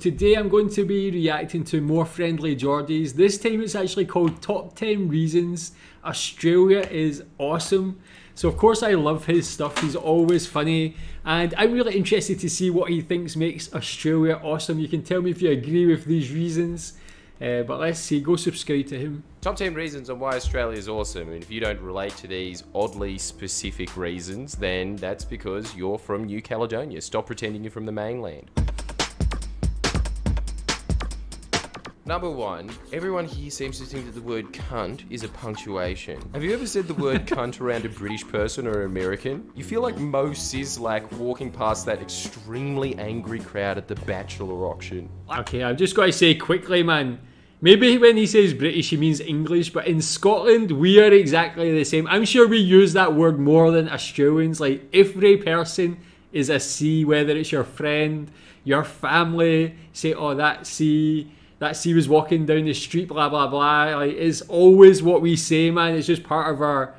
today I'm going to be reacting to more Friendly Jordies. This time it's actually called Top 10 Reasons Australia is Awesome. So of course I love his stuff, he's always funny, and I'm really interested to see what he thinks makes Australia awesome. You can tell me if you agree with these reasons, but let's see, go subscribe to him. Top 10 reasons on why Australia is awesome, and if you don't relate to these oddly specific reasons, then that's because you're from New Caledonia. Stop pretending you're from the mainland. Number 1, everyone here seems to think that the word cunt is a punctuation. Have you ever said the word cunt around a British person or an American? You feel like Mo Sislak walking past that extremely angry crowd at the Bachelor auction. Okay, I've just got to say quickly, man, maybe when he says British he means English, but in Scotland we are exactly the same. I'm sure we use that word more than Australians. Like, every person is a C, whether it's your friend, your family, say, oh, that C was walking down the street, blah, blah, blah. Like, it's always what we say, man. It's just part of our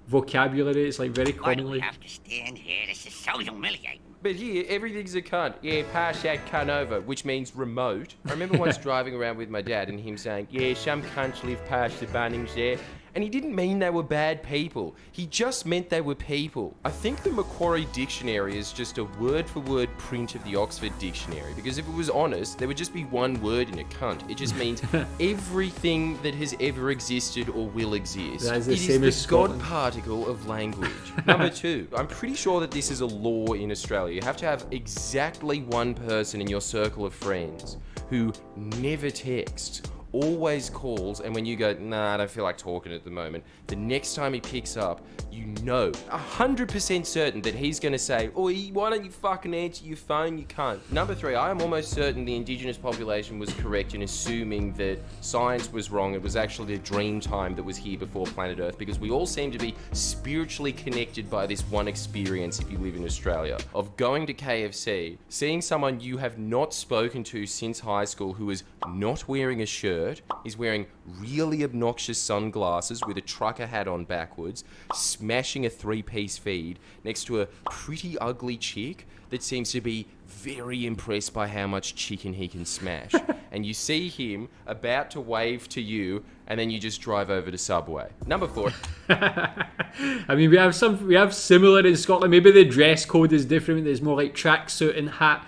vocabulary. It's like very commonly. Why do we have to stand here? This is so humiliating. But here, everything's a cunt. Yeah, pass that cunt over, which means remote. I remember once driving around with my dad and him saying, yeah, some cunts live past the Bunnings there. And he didn't mean they were bad people. He just meant they were people. I think the Macquarie Dictionary is just a word-for-word print of the Oxford Dictionary, because if it was honest, there would just be one word in a cunt. It just means everything that has ever existed or will exist. That is It same is as the God Scotland. particle of language. Number 2, I'm pretty sure that this is a law in Australia. You have to have exactly one person in your circle of friends who never texts, always calls, and when you go, nah, I don't feel like talking at the moment, the next time he picks up, you know, 100% certain that he's going to say, oi, why don't you fucking answer your phone, you cunt. Number 3, I am almost certain the indigenous population was correct in assuming that science was wrong. It was actually the dream time that was here before planet Earth, because we all seem to be spiritually connected by this one experience, if you live in Australia, of going to KFC, seeing someone you have not spoken to since high school who is not wearing a shirt, is wearing really obnoxious sunglasses with a trucker hat on backwards, smashing a 3-piece feed next to a pretty ugly chick that seems to be very impressed by how much chicken he can smash. And you see him about to wave to you, and then you just drive over to Subway. Number 4. I mean, we have similar in Scotland. Maybe the dress code is different. There's more like tracksuit and hat,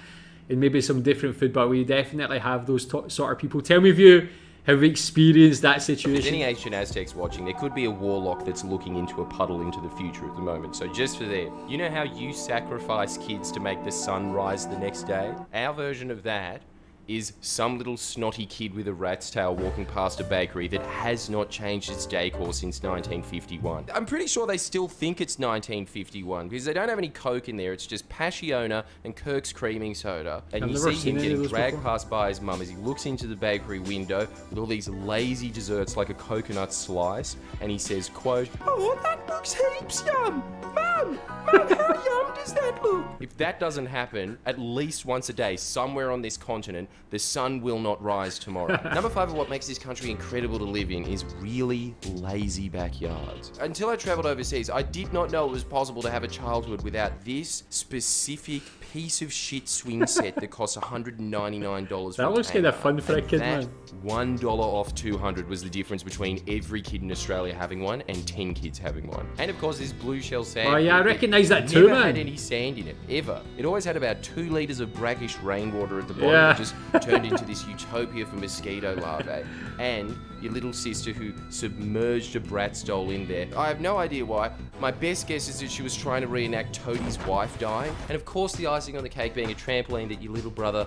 and maybe some different food. But we definitely have those sort of people. Tell me if you have experienced that situation. Any ancient Aztecs watching, there could be a warlock that's looking into a puddle into the future at the moment. So just for that, you know how you sacrifice kids to make the sun rise the next day? Our version of that is some little snotty kid with a rat's tail walking past a bakery that has not changed its decor since 1951. I'm pretty sure they still think it's 1951 because they don't have any Coke in there. It's just Passiona and Kirk's creaming soda. And I've you never see him seen any of getting those dragged before. past by his mum as he looks into the bakery window with all these lazy desserts like a coconut slice, and he says, quote, "Oh, that looks heaps yum! Mum, how yum does that look?" If that doesn't happen at least once a day somewhere on this continent, the sun will not rise tomorrow. Number 5 of what makes this country incredible to live in is really lazy backyards. Until I traveled overseas, I did not know it was possible to have a childhood without this specific piece of shit swing set that costs $199. That looks kind of fun for a kid, That man. $1 off 200 was the difference between every kid in Australia having one and 10 kids having one. And of course, this blue shell sand. Oh yeah, I recognise that too, Never man. had any sand in it, ever. It always had about 2 litres of brackish rainwater at the bottom Yeah. that just turned into this utopia for mosquito larvae. And your little sister who submerged a Bratz doll in there. I have no idea why. My best guess is that she was trying to reenact Toadie's wife dying. And of course the icing on the cake being a trampoline that your little brother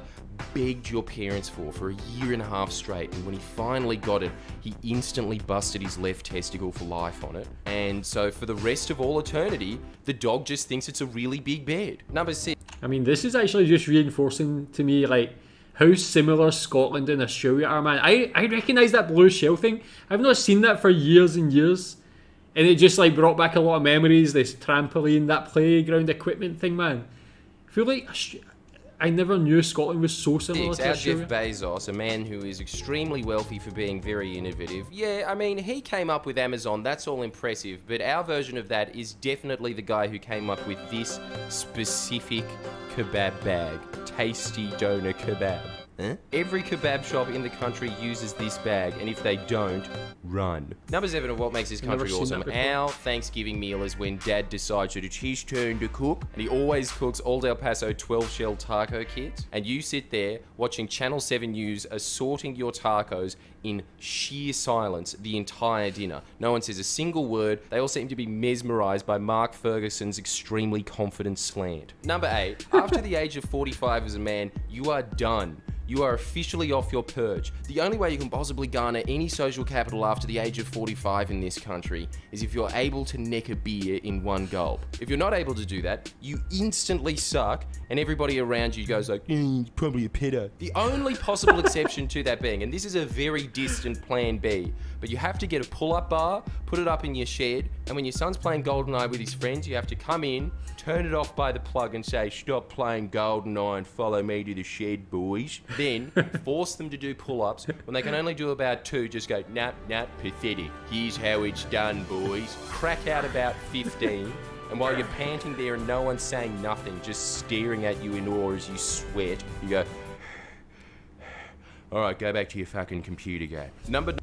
begged your parents for a year and a half straight. And when he finally got it, he instantly busted his left testicle for life on it. And so for the rest of all eternity, the dog just thinks it's a really big bed. Number 6. I mean, this is actually just reinforcing to me, like, how similar Scotland and Australia are, man. I recognise that blue shell thing. I've not seen that for years and years. And it just, like, brought back a lot of memories. This trampoline, that playground equipment thing, man. I feel like I never knew Scotland was so similar to Our Australia. Jeff Bezos, a man who is extremely wealthy for being very innovative. Yeah, I mean, he came up with Amazon, that's all impressive, but our version of that is definitely the guy who came up with this specific kebab bag. Tasty doner kebab. Huh? Every kebab shop in the country uses this bag, and if they don't, run. Number 7 of what makes this country awesome. Our Thanksgiving meal is when Dad decides that it's his turn to cook, and he always cooks Old El Paso 12-shell taco kits, and you sit there watching Channel 7 News assorting your tacos in sheer silence the entire dinner. No one says a single word. They all seem to be mesmerized by Mark Ferguson's extremely confident slant. Number 8, after the age of 45 as a man, you are done. You are officially off your perch. The only way you can possibly garner any social capital after the age of 45 in this country is if you're able to neck a beer in one gulp. If you're not able to do that, you instantly suck, and everybody around you goes like, he's probably a pedo. The only possible exception to that being, and this is a very distant plan B, but you have to get a pull-up bar, put it up in your shed, and when your son's playing GoldenEye with his friends, you have to come in, turn it off by the plug and say, stop playing GoldenEye and follow me to the shed, boys. Then force them to do pull-ups. When they can only do about 2, just go, nah, pathetic. Here's how it's done, boys. Crack out about 15. And while you're panting there and no one's saying nothing, just staring at you in awe as you sweat, you go, all right, go back to your fucking computer game. Number...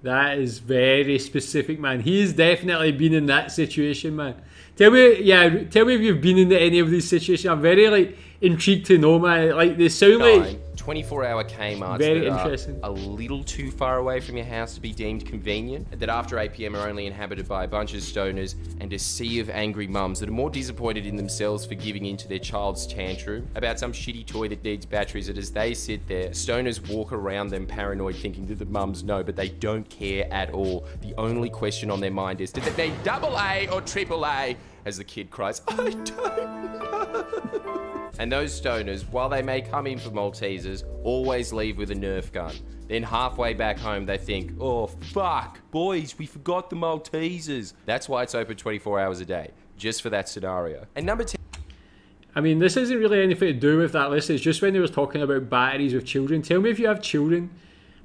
That is very specific, man. He's definitely been in that situation, man. Tell me if you've been in any of these situations. I'm very intrigued to know, man. Like they sound like 24-hour Kmarts very that interesting. Are a little too far away from your house to be deemed convenient, that after 8 PM are only inhabited by a bunch of stoners and a sea of angry mums that are more disappointed in themselves for giving in to their child's tantrum about some shitty toy that needs batteries, that as they sit there, stoners walk around them paranoid thinking that the mums know, but they don't care at all. The only question on their mind is, did they need AA or AAA? As the kid cries, I don't know. And those stoners, while they may come in for Maltesers, always leave with a Nerf gun. Then halfway back home, they think, oh, fuck, boys, we forgot the Maltesers. That's why it's open 24 hours a day, just for that scenario. And number 10. I mean, this isn't really anything to do with that list. It's just when they was talking about batteries with children. Tell me if you have children.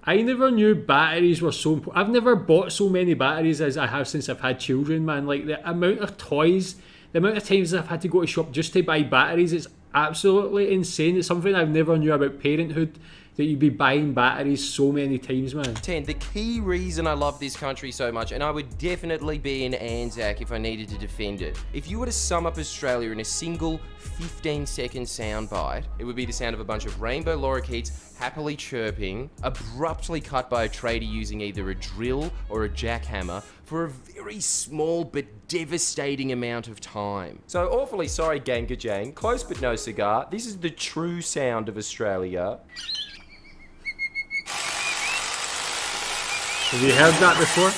I never knew batteries were so important. I've never bought so many batteries as I have since I've had children, man. Like, the amount of toys, the amount of times I've had to go to shop just to buy batteries, it's absolutely insane. It's something I've never knew about parenthood, that you'd be buying batteries so many times, man. 10. The key reason I love this country so much, and I would definitely be in Anzac if I needed to defend it. If you were to sum up Australia in a single 15-second soundbite, it would be the sound of a bunch of rainbow lorikeets happily chirping, abruptly cut by a tradie using either a drill or a jackhammer for a very small but devastating amount of time. So awfully sorry, Ganga Jane. Close but no cigar. This is the true sound of Australia. Have you heard that before?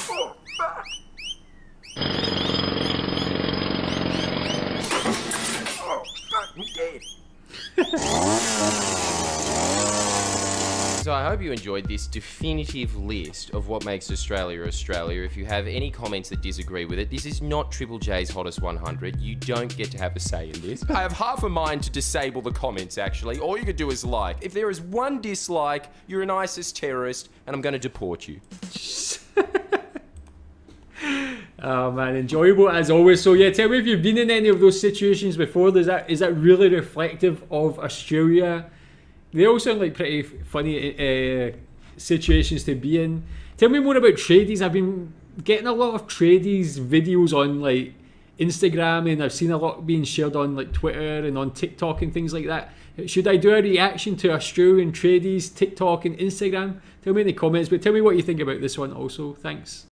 I'm dead. So I hope you enjoyed this definitive list of what makes Australia Australia. If you have any comments that disagree with it, this is not Triple J's Hottest 100. You don't get to have a say in this. I have half a mind to disable the comments, actually. All you could do is like. If there is one dislike, you're an ISIS terrorist, and I'm going to deport you. Oh man, enjoyable as always. So yeah, tell me if you've been in any of those situations before. Is that really reflective of Australia? They all sound like pretty funny situations to be in. Tell me more about tradies. I've been getting a lot of tradies videos on like Instagram, and I've seen a lot being shared on like Twitter and on TikTok and things like that. Should I do a reaction to Australian tradies, TikTok and Instagram? Tell me in the comments, but tell me what you think about this one also. Thanks.